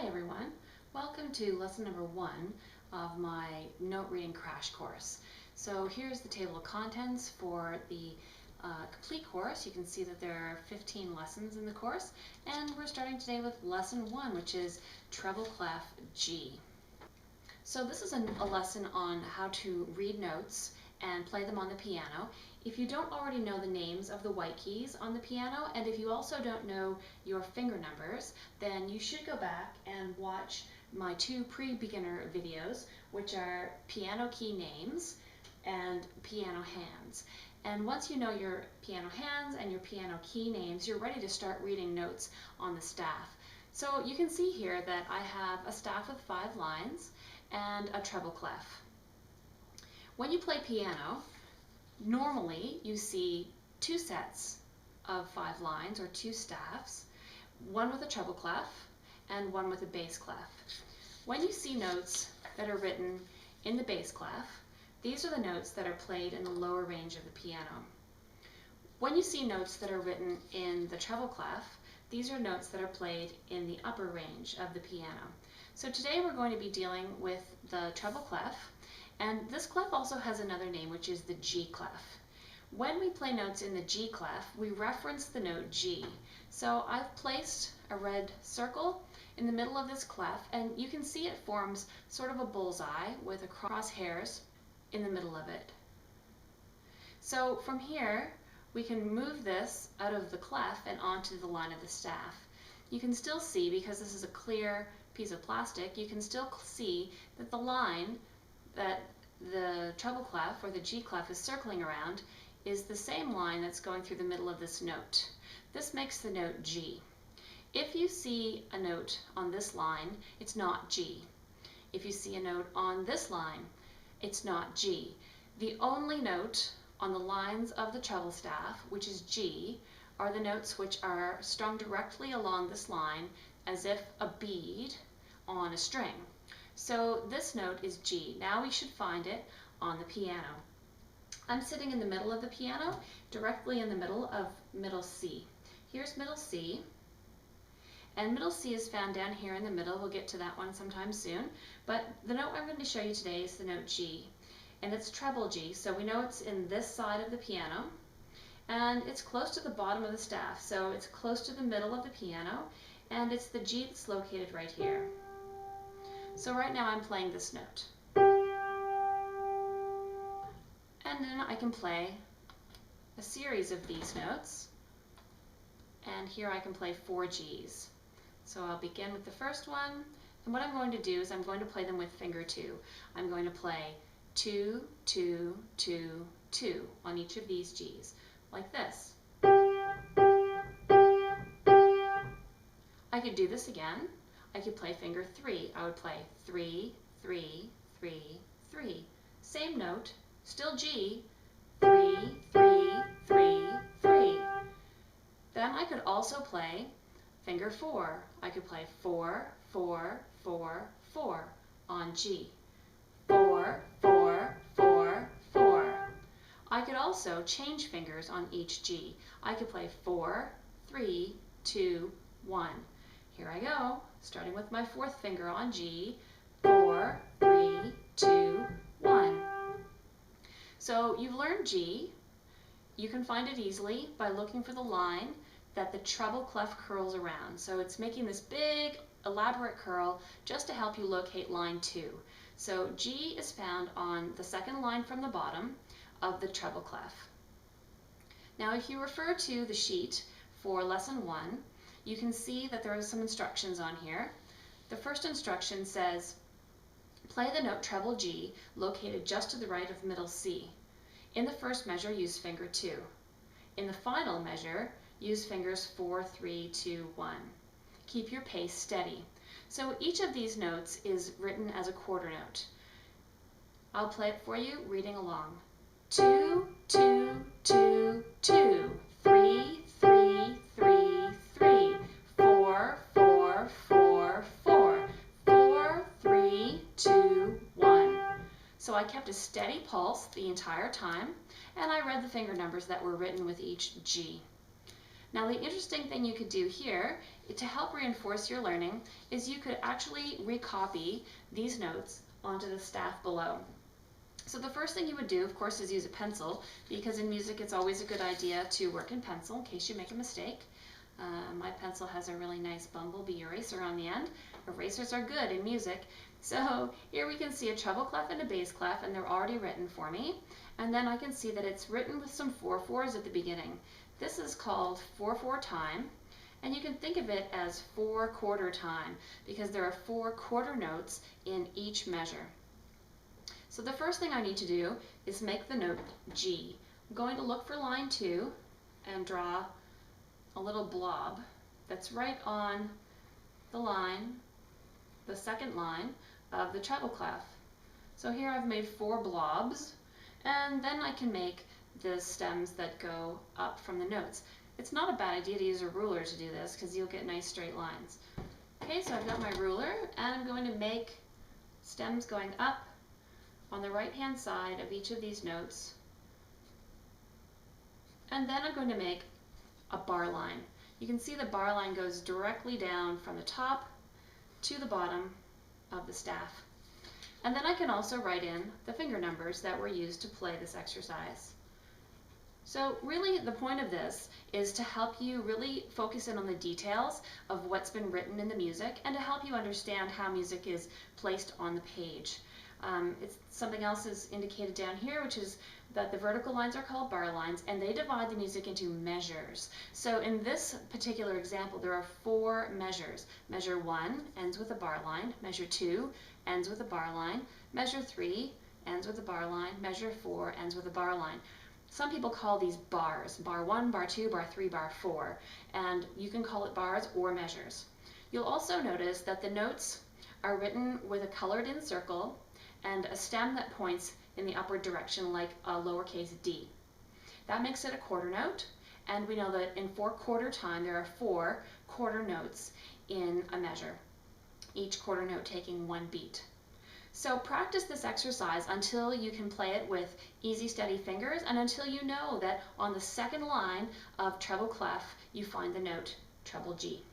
Hi everyone, welcome to lesson number 1 of my note reading crash course. So here's the table of contents for the complete course. You can see that there are 15 lessons in the course, and we're starting today with lesson 1, which is Treble Clef G. So this is a lesson on how to read notes and play them on the piano. If you don't already know the names of the white keys on the piano, and if you also don't know your finger numbers, then you should go back and watch my 2 pre-beginner videos, which are piano key names and piano hands. And once you know your piano hands and your piano key names, you're ready to start reading notes on the staff. So you can see here that I have a staff with 5 lines and a treble clef. When you play piano, normally you see 2 sets of 5 lines or 2 staffs, one with a treble clef and one with a bass clef. When you see notes that are written in the bass clef, these are the notes that are played in the lower range of the piano. When you see notes that are written in the treble clef, these are notes that are played in the upper range of the piano. So today we're going to be dealing with the treble clef. And this clef also has another name, which is the G clef. When we play notes in the G clef, we reference the note G. So I've placed a red circle in the middle of this clef, and you can see it forms sort of a bullseye with a crosshairs in the middle of it. So from here, we can move this out of the clef and onto the line of the staff. You can still see, because this is a clear piece of plastic, you can still see that the line that the treble clef or the G clef is circling around is the same line that's going through the middle of this note. This makes the note G. If you see a note on this line, it's not G. If you see a note on this line, it's not G. The only note on the lines of the treble staff, which is G, are the notes which are strung directly along this line as if a bead on a string. So this note is G. Now we should find it on the piano. I'm sitting in the middle of the piano, directly in the middle of middle C. Here's middle C, and middle C is found down here in the middle. We'll get to that one sometime soon, but the note I'm going to show you today is the note G, and it's treble G, so we know it's in this side of the piano, and it's close to the bottom of the staff, so it's close to the middle of the piano, and it's the G that's located right here. So right now I'm playing this note. And then I can play a series of these notes. And here I can play 4 Gs. So I'll begin with the first one. And what I'm going to do is I'm going to play them with finger 2. I'm going to play 2, 2, 2, 2 on each of these Gs, like this. I could do this again. I could play finger 3. I would play 3, 3, 3, 3. Same note, still G, 3, 3, 3, 3. Then I could also play finger 4. I could play 4, 4, 4, 4 on G. 4, 4, 4, 4. I could also change fingers on each G. I could play 4, 3, 2, 1. Here I go, starting with my 4th finger on G, 4, 3, 2, 1. So you've learned G. You can find it easily by looking for the line that the treble clef curls around. So it's making this big, elaborate curl just to help you locate line 2. So G is found on the 2nd line from the bottom of the treble clef. Now if you refer to the sheet for lesson 1, you can see that there are some instructions on here. The first instruction says, play the note treble G located just to the right of middle C. In the first measure, use finger 2. In the final measure, use fingers 4, 3, 2, 1. Keep your pace steady. So each of these notes is written as a quarter note. I'll play it for you, reading along. 2, 2, 2, 2, 3, 3, 3, 3, 4, 4, 4, 4, 4, 3, 2, 1. So I kept a steady pulse the entire time, and I read the finger numbers that were written with each G. Now the interesting thing you could do here to help reinforce your learning is you could actually recopy these notes onto the staff below. So the first thing you would do, of course, is use a pencil, because in music it's always a good idea to work in pencil in case you make a mistake. My pencil has a really nice bumblebee eraser on the end. Erasers are good in music. So here we can see a treble clef and a bass clef, and they're already written for me. And then I can see that it's written with some 4/4s at the beginning. This is called 4/4 time, and you can think of it as 4/4 time because there are 4 quarter notes in each measure. So the first thing I need to do is make the note G. I'm going to look for line 2 and draw a little blob that's right on the line, the second line of the treble clef. So here I've made 4 blobs, and then I can make the stems that go up from the notes. It's not a bad idea to use a ruler to do this because you'll get nice straight lines. Okay, so I've got my ruler, and I'm going to make stems going up on the right hand side of each of these notes, and then I'm going to make a bar line. You can see the bar line goes directly down from the top to the bottom of the staff. And then I can also write in the finger numbers that were used to play this exercise. So really the point of this is to help you really focus in on the details of what's been written in the music and to help you understand how music is placed on the page. Something else is indicated down here, which is that the vertical lines are called bar lines, and they divide the music into measures. So in this particular example, there are 4 measures. Measure 1 ends with a bar line. Measure 2 ends with a bar line. Measure 3 ends with a bar line. Measure 4 ends with a bar line. Some people call these bars. Bar 1, bar 2, bar 3, bar 4. And you can call it bars or measures. You'll also notice that the notes are written with a colored in circle and a stem that points in the upward direction like a lowercase d. That makes it a quarter note, and we know that in 4/4 time there are 4 quarter notes in a measure, each quarter note taking 1 beat. So practice this exercise until you can play it with easy, steady fingers, and until you know that on the second line of treble clef you find the note treble G.